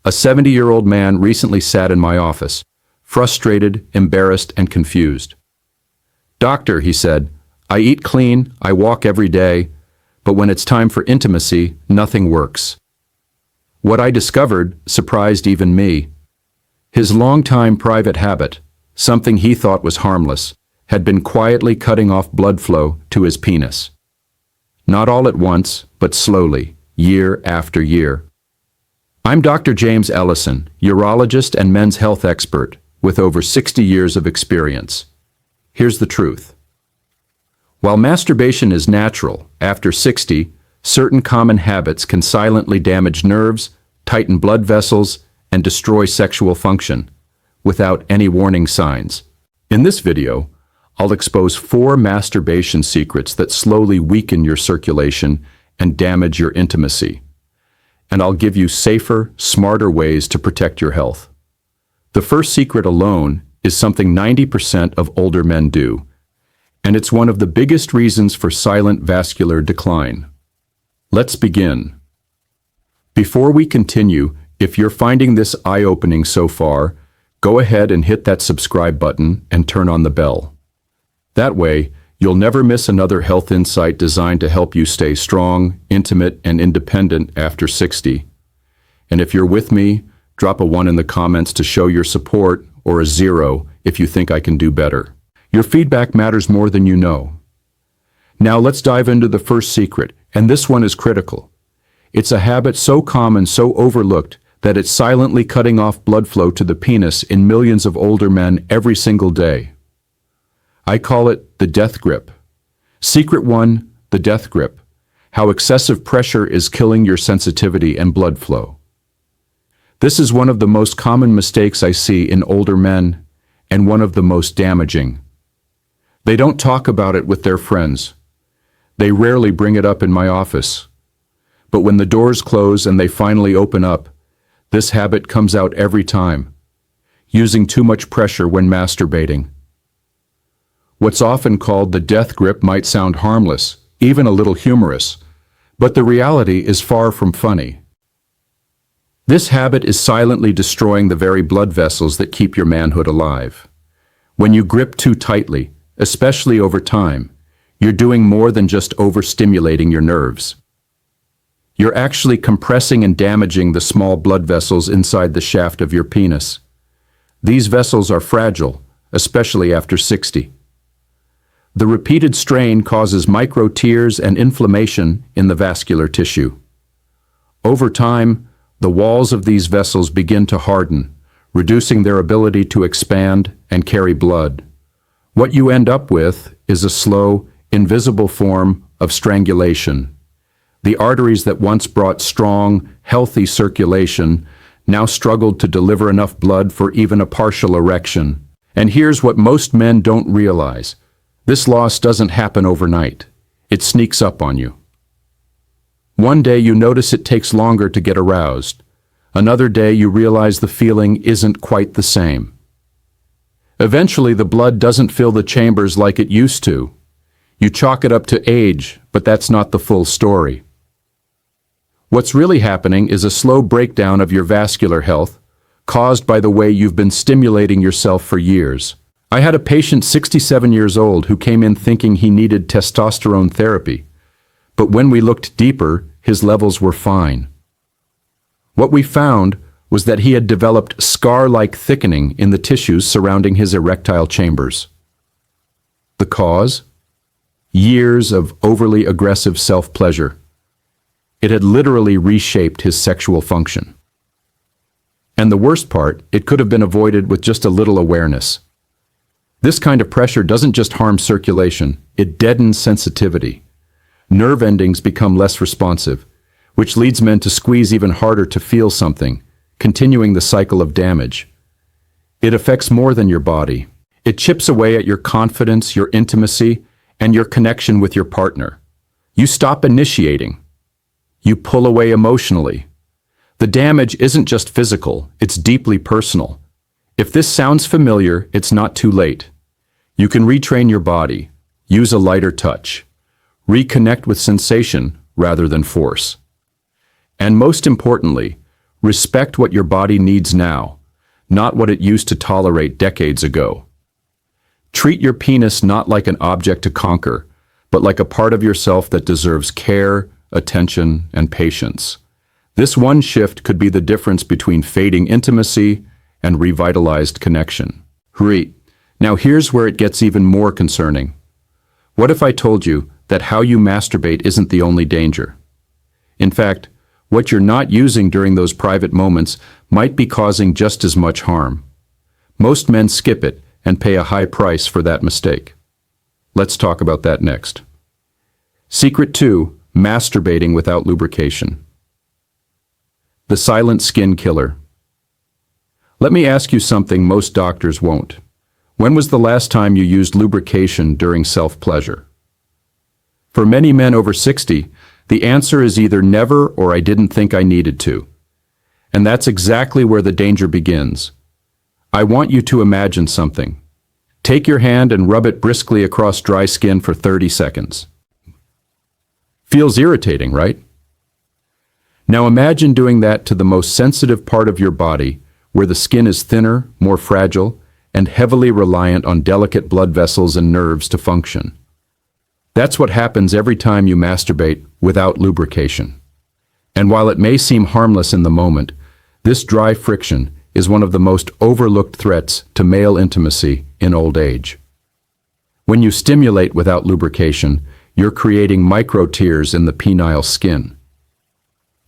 A 70-year-old man recently sat in my office, frustrated, embarrassed, and confused. "Doctor," he said, "I eat clean, I walk every day, but when it's time for intimacy, nothing works." What I discovered surprised even me. His long-time private habit, something he thought was harmless, had been quietly cutting off blood flow to his penis. Not all at once, but slowly, year after year. I'm Dr. James Ellison, urologist and men's health expert, with over 60 years of experience. Here's the truth. While masturbation is natural, after 60, certain common habits can silently damage nerves, tighten blood vessels, and destroy sexual function, without any warning signs. In this video, I'll expose 4 masturbation secrets that slowly weaken your circulation and damage your intimacy. And I'll give you safer, smarter ways to protect your health. The first secret alone is something 90% of older men do, and it's one of the biggest reasons for silent vascular decline. Let's begin. Before we continue, if you're finding this eye-opening so far, go ahead and hit that subscribe button and turn on the bell. That way, you'll never miss another health insight designed to help you stay strong, intimate, and independent after 60. And if you're with me, drop a 1 in the comments to show your support, or a 0 if you think I can do better. Your feedback matters more than you know. Now let's dive into the first secret, and this one is critical. It's a habit so common, so overlooked, that it's silently cutting off blood flow to the penis in millions of older men every single day. I call it the death grip. Secret 1, the death grip. How excessive pressure is killing your sensitivity and blood flow. This is one of the most common mistakes I see in older men, and one of the most damaging. They don't talk about it with their friends. They rarely bring it up in my office. But when the doors close and they finally open up, this habit comes out every time. Using too much pressure when masturbating. What's often called the death grip might sound harmless, even a little humorous, but the reality is far from funny. This habit is silently destroying the very blood vessels that keep your manhood alive. When you grip too tightly, especially over time, you're doing more than just overstimulating your nerves. You're actually compressing and damaging the small blood vessels inside the shaft of your penis. These vessels are fragile, especially after 60. The repeated strain causes micro tears and inflammation in the vascular tissue. Over time, the walls of these vessels begin to harden, reducing their ability to expand and carry blood. What you end up with is a slow, invisible form of strangulation. The arteries that once brought strong, healthy circulation now struggled to deliver enough blood for even a partial erection. And here's what most men don't realize. This loss doesn't happen overnight. It sneaks up on you. One day you notice it takes longer to get aroused. Another day you realize the feeling isn't quite the same. Eventually the blood doesn't fill the chambers like it used to. You chalk it up to age, but that's not the full story. What's really happening is a slow breakdown of your vascular health, caused by the way you've been stimulating yourself for years. I had a patient 67 years old who came in thinking he needed testosterone therapy, but when we looked deeper, his levels were fine. What we found was that he had developed scar-like thickening in the tissues surrounding his erectile chambers. The cause? Years of overly aggressive self-pleasure. It had literally reshaped his sexual function. And the worst part, it could have been avoided with just a little awareness. This kind of pressure doesn't just harm circulation, it deadens sensitivity. Nerve endings become less responsive, which leads men to squeeze even harder to feel something, continuing the cycle of damage. It affects more than your body. It chips away at your confidence, your intimacy, and your connection with your partner. You stop initiating. You pull away emotionally. The damage isn't just physical, it's deeply personal. If this sounds familiar, it's not too late. You can retrain your body, use a lighter touch, reconnect with sensation rather than force. And most importantly, Respect what your body needs now, not what it used to tolerate decades ago. Treat your penis not like an object to conquer, but like a part of yourself that deserves care, attention, and patience. This one shift could be the difference between fading intimacy and revitalized connection. Now here's where it gets even more concerning. What if I told you that how you masturbate isn't the only danger? In fact, what you're not using during those private moments might be causing just as much harm. Most men skip it and pay a high price for that mistake. Let's talk about that next. Secret 2: masturbating without lubrication. The silent skin killer. Let me ask you something most doctors won't. When was the last time you used lubrication during self-pleasure? For many men over 60, the answer is either never or I didn't think I needed to. And that's exactly where the danger begins. I want you to imagine something. Take your hand and rub it briskly across dry skin for 30 seconds. Feels irritating, right? Now imagine doing that to the most sensitive part of your body, where the skin is thinner, more fragile, and heavily reliant on delicate blood vessels and nerves to function. That's what happens every time you masturbate without lubrication. And while it may seem harmless in the moment, this dry friction is one of the most overlooked threats to male intimacy in old age. When you stimulate without lubrication, you're creating micro-tears in the penile skin.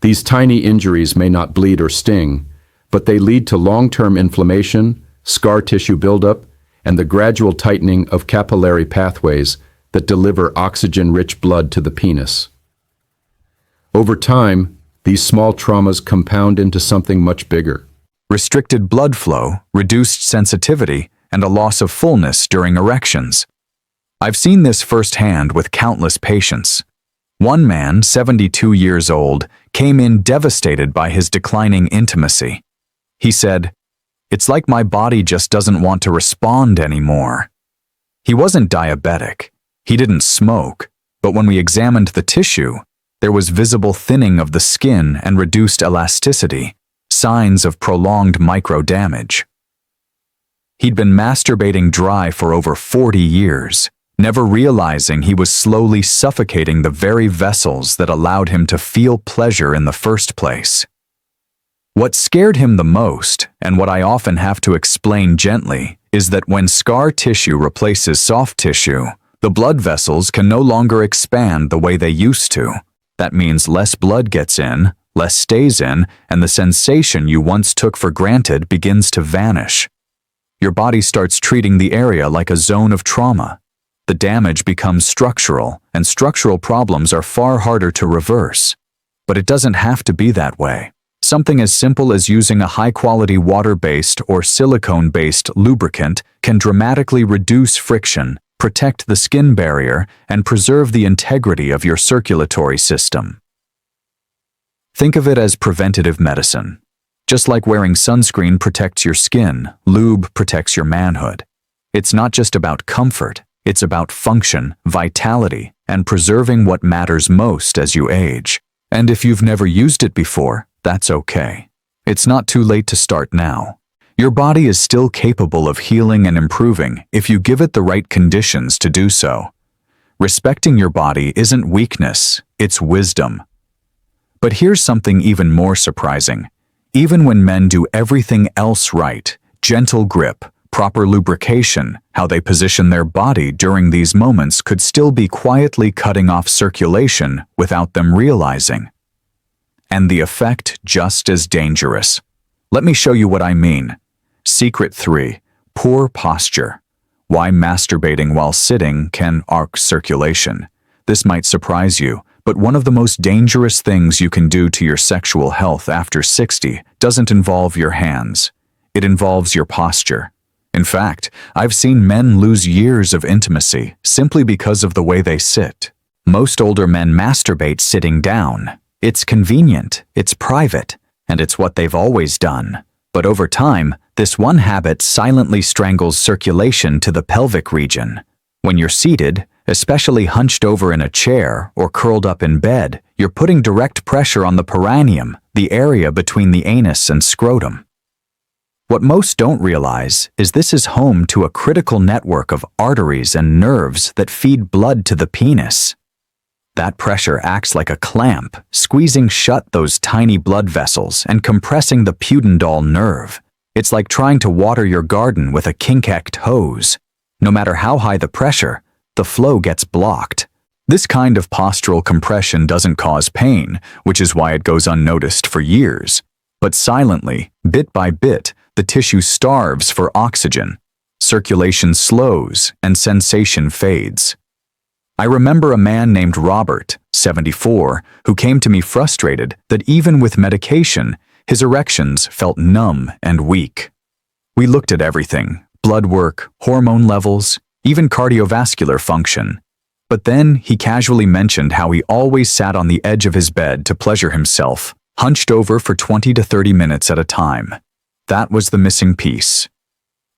These tiny injuries may not bleed or sting, but they lead to long-term inflammation, scar tissue buildup, and the gradual tightening of capillary pathways that deliver oxygen-rich blood to the penis. Over time, these small traumas compound into something much bigger. Restricted blood flow, reduced sensitivity, and a loss of fullness during erections. I've seen this firsthand with countless patients. One man, 72 years old, came in devastated by his declining intimacy. He said, "It's like my body just doesn't want to respond anymore." He wasn't diabetic. He didn't smoke, but when we examined the tissue, there was visible thinning of the skin and reduced elasticity, signs of prolonged micro-damage. He'd been masturbating dry for over 40 years, never realizing he was slowly suffocating the very vessels that allowed him to feel pleasure in the first place. What scared him the most, and what I often have to explain gently, is that when scar tissue replaces soft tissue, the blood vessels can no longer expand the way they used to. That means less blood gets in, less stays in, and the sensation you once took for granted begins to vanish. Your body starts treating the area like a zone of trauma. The damage becomes structural, and structural problems are far harder to reverse. But it doesn't have to be that way. Something as simple as using a high-quality water-based or silicone-based lubricant can dramatically reduce friction, protect the skin barrier, and preserve the integrity of your circulatory system. Think of it as preventative medicine. Just like wearing sunscreen protects your skin, lube protects your manhood. It's not just about comfort, it's about function, vitality, and preserving what matters most as you age. And if you've never used it before, that's okay. It's not too late to start now. Your body is still capable of healing and improving if you give it the right conditions to do so. Respecting your body isn't weakness, it's wisdom. But here's something even more surprising. Even when men do everything else right, gentle grip, proper lubrication, how they position their body during these moments could still be quietly cutting off circulation without them realizing. And the effect just as dangerous. Let me show you what I mean. Secret 3. Poor posture. Why masturbating while sitting can arc circulation. This might surprise you, but one of the most dangerous things you can do to your sexual health after 60 doesn't involve your hands. It involves your posture. In fact, I've seen men lose years of intimacy simply because of the way they sit. Most older men masturbate sitting down. It's convenient, it's private, and it's what they've always done. But over time, this one habit silently strangles circulation to the pelvic region. When you're seated, especially hunched over in a chair or curled up in bed, you're putting direct pressure on the perineum, the area between the anus and scrotum. What most don't realize is this is home to a critical network of arteries and nerves that feed blood to the penis. That pressure acts like a clamp, squeezing shut those tiny blood vessels and compressing the pudendal nerve. It's like trying to water your garden with a kink-eked hose. No matter how high the pressure, the flow gets blocked. This kind of postural compression doesn't cause pain, which is why it goes unnoticed for years. But silently, bit by bit, the tissue starves for oxygen. Circulation slows and sensation fades. I remember a man named Robert, 74, who came to me frustrated that even with medication, his erections felt numb and weak. We looked at everything: blood work, hormone levels, even cardiovascular function. But then he casually mentioned how he always sat on the edge of his bed to pleasure himself, hunched over for 20 to 30 minutes at a time. That was the missing piece.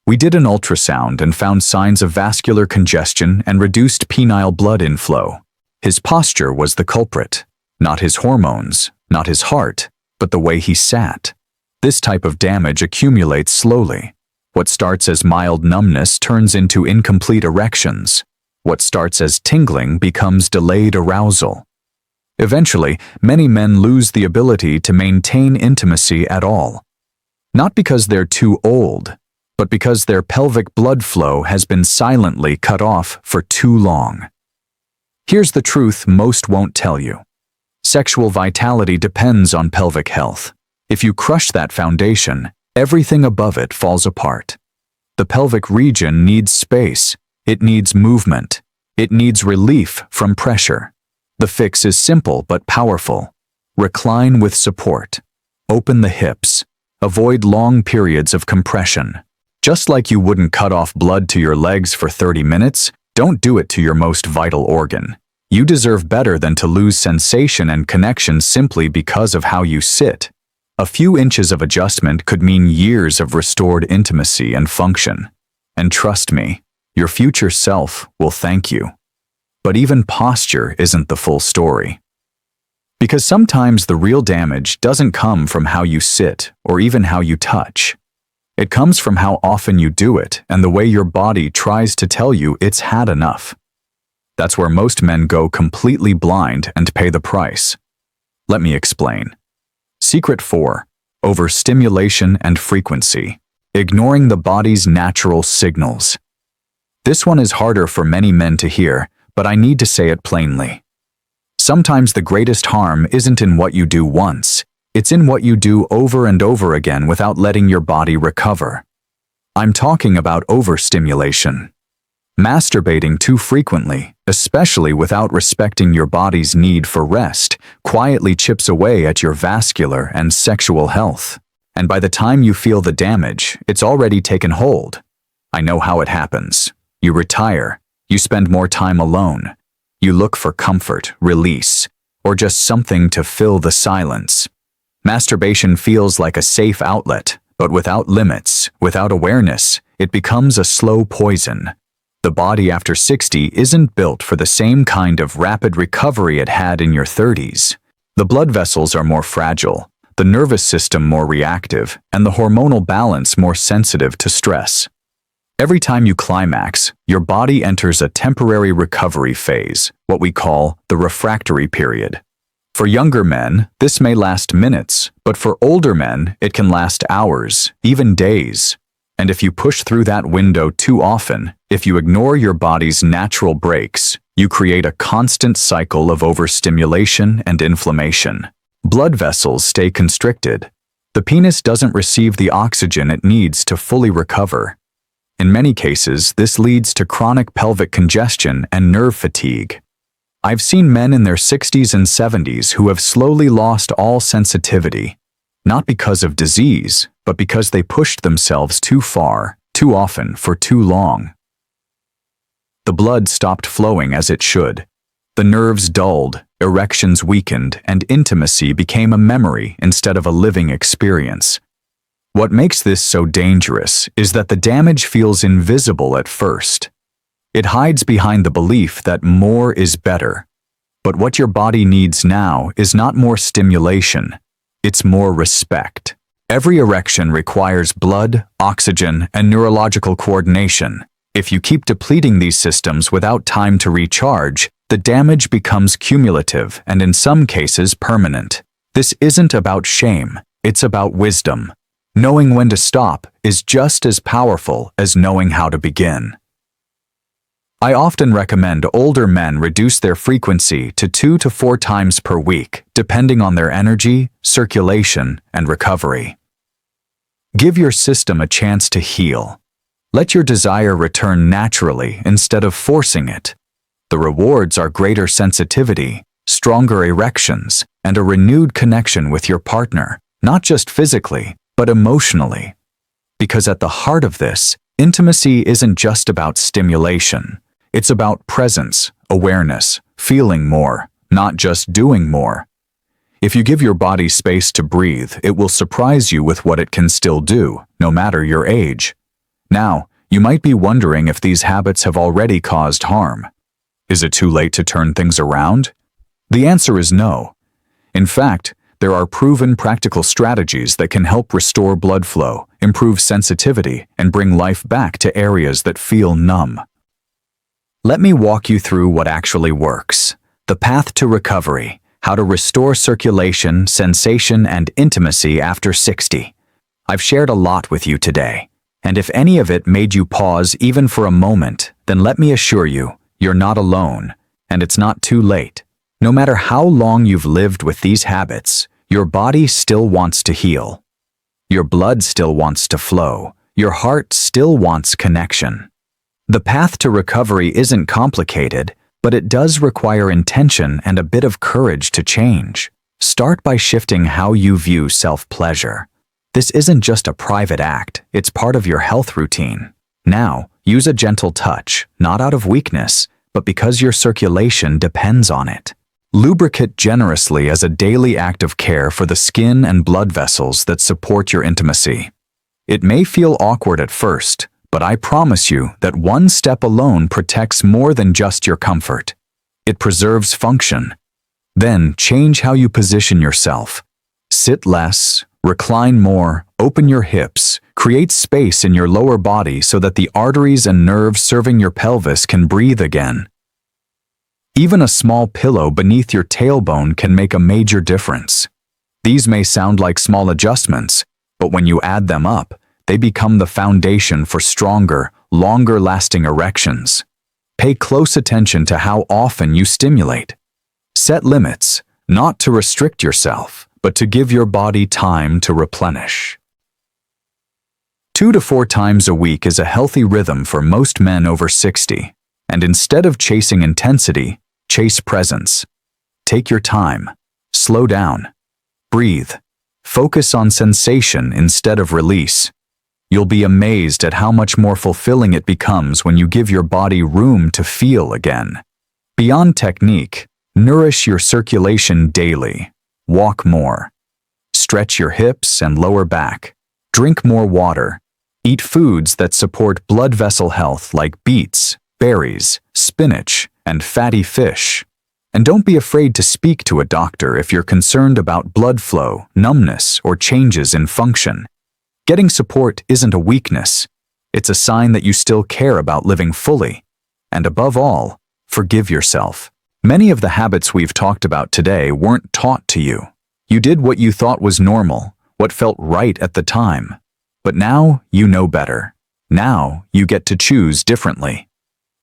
We did an ultrasound and found signs of vascular congestion and reduced penile blood inflow. His posture was the culprit, not his hormones, not his heart, but the way he sat. This type of damage accumulates slowly. What starts as mild numbness turns into incomplete erections. What starts as tingling becomes delayed arousal. Eventually, many men lose the ability to maintain intimacy at all. Not because they're too old, but because their pelvic blood flow has been silently cut off for too long. Here's the truth most won't tell you. Sexual vitality depends on pelvic health. If you crush that foundation, everything above it falls apart. The pelvic region needs space. It needs movement. It needs relief from pressure. The fix is simple but powerful. Recline with support. Open the hips. Avoid long periods of compression. Just like you wouldn't cut off blood to your legs for 30 minutes, don't do it to your most vital organ. You deserve better than to lose sensation and connection simply because of how you sit. A few inches of adjustment could mean years of restored intimacy and function. And trust me, your future self will thank you. But even posture isn't the full story. Because sometimes the real damage doesn't come from how you sit or even how you touch. It comes from how often you do it and the way your body tries to tell you it's had enough. That's where most men go completely blind and pay the price. Let me explain. Secret 4. Overstimulation and frequency. Ignoring the body's natural signals. This one is harder for many men to hear, but I need to say it plainly. Sometimes the greatest harm isn't in what you do once, it's in what you do over and over again without letting your body recover. I'm talking about overstimulation. Masturbating too frequently, especially without respecting your body's need for rest, quietly chips away at your vascular and sexual health. And by the time you feel the damage, it's already taken hold. I know how it happens. You retire. You spend more time alone. You look for comfort, release, or just something to fill the silence. Masturbation feels like a safe outlet, but without limits, without awareness, it becomes a slow poison. The body after 60 isn't built for the same kind of rapid recovery it had in your 30s. The blood vessels are more fragile, the nervous system more reactive, and the hormonal balance more sensitive to stress. Every time you climax, your body enters a temporary recovery phase, what we call the refractory period. For younger men, this may last minutes, but for older men, it can last hours, even days. And if you push through that window too often, if you ignore your body's natural breaks, you create a constant cycle of overstimulation and inflammation. Blood vessels stay constricted. The penis doesn't receive the oxygen it needs to fully recover. In many cases, this leads to chronic pelvic congestion and nerve fatigue. I've seen men in their 60s and 70s who have slowly lost all sensitivity, not because of disease, but because they pushed themselves too far, too often, for too long. The blood stopped flowing as it should. The nerves dulled, erections weakened, and intimacy became a memory instead of a living experience. What makes this so dangerous is that the damage feels invisible at first. It hides behind the belief that more is better. But what your body needs now is not more stimulation. It's more respect. Every erection requires blood, oxygen, and neurological coordination. If you keep depleting these systems without time to recharge, the damage becomes cumulative and in some cases permanent. This isn't about shame, it's about wisdom. Knowing when to stop is just as powerful as knowing how to begin. I often recommend older men reduce their frequency to 2 to 4 times per week, depending on their energy, circulation, and recovery. Give your system a chance to heal. Let your desire return naturally instead of forcing it. The rewards are greater sensitivity, stronger erections, and a renewed connection with your partner, not just physically, but emotionally. Because at the heart of this, intimacy isn't just about stimulation. It's about presence, awareness, feeling more, not just doing more. If you give your body space to breathe, it will surprise you with what it can still do, no matter your age. Now, you might be wondering if these habits have already caused harm. Is it too late to turn things around? The answer is no. In fact, there are proven practical strategies that can help restore blood flow, improve sensitivity, and bring life back to areas that feel numb. Let me walk you through what actually works. The path to recovery, how to restore circulation, sensation, and intimacy after 60. I've shared a lot with you today, and if any of it made you pause even for a moment, then let me assure you, you're not alone, and it's not too late. No matter how long you've lived with these habits, your body still wants to heal. Your blood still wants to flow. Your heart still wants connection. The path to recovery isn't complicated, but it does require intention and a bit of courage to change. Start by shifting how you view self-pleasure. This isn't just a private act, it's part of your health routine. Now, use a gentle touch, not out of weakness, but because your circulation depends on it. Lubricate generously as a daily act of care for the skin and blood vessels that support your intimacy. It may feel awkward at first, but I promise you that one step alone protects more than just your comfort. It preserves function. Then change how you position yourself. Sit less, recline more, open your hips, create space in your lower body so that the arteries and nerves serving your pelvis can breathe again. Even a small pillow beneath your tailbone can make a major difference. These may sound like small adjustments, but when you add them up, they become the foundation for stronger, longer-lasting erections. Pay close attention to how often you stimulate. Set limits, not to restrict yourself, but to give your body time to replenish. 2 to 4 times a week is a healthy rhythm for most men over 60, and instead of chasing intensity, chase presence. Take your time. Slow down. Breathe. Focus on sensation instead of release. You'll be amazed at how much more fulfilling it becomes when you give your body room to feel again. Beyond technique, nourish your circulation daily. Walk more. Stretch your hips and lower back. Drink more water. Eat foods that support blood vessel health like beets, berries, spinach, and fatty fish. And don't be afraid to speak to a doctor if you're concerned about blood flow, numbness, or changes in function. Getting support isn't a weakness. It's a sign that you still care about living fully. And above all, forgive yourself. Many of the habits we've talked about today weren't taught to you. You did what you thought was normal, what felt right at the time. But now you know better. Now you get to choose differently.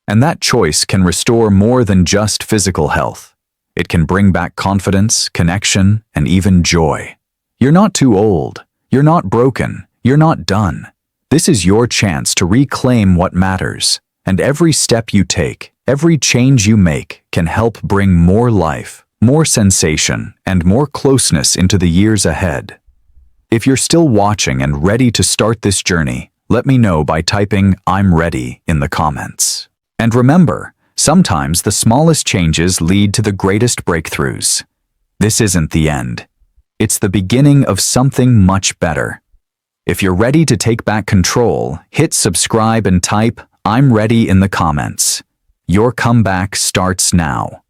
And that choice can restore more than just physical health. It can bring back confidence, connection, and even joy. You're not too old. You're not broken. You're not done. This is your chance to reclaim what matters. And every step you take, every change you make can help bring more life, more sensation, and more closeness into the years ahead. If you're still watching and ready to start this journey, let me know by typing "I'm ready" in the comments. And remember, sometimes the smallest changes lead to the greatest breakthroughs. This isn't the end. It's the beginning of something much better. If you're ready to take back control, hit subscribe and type "I'm ready" in the comments. Your comeback starts now.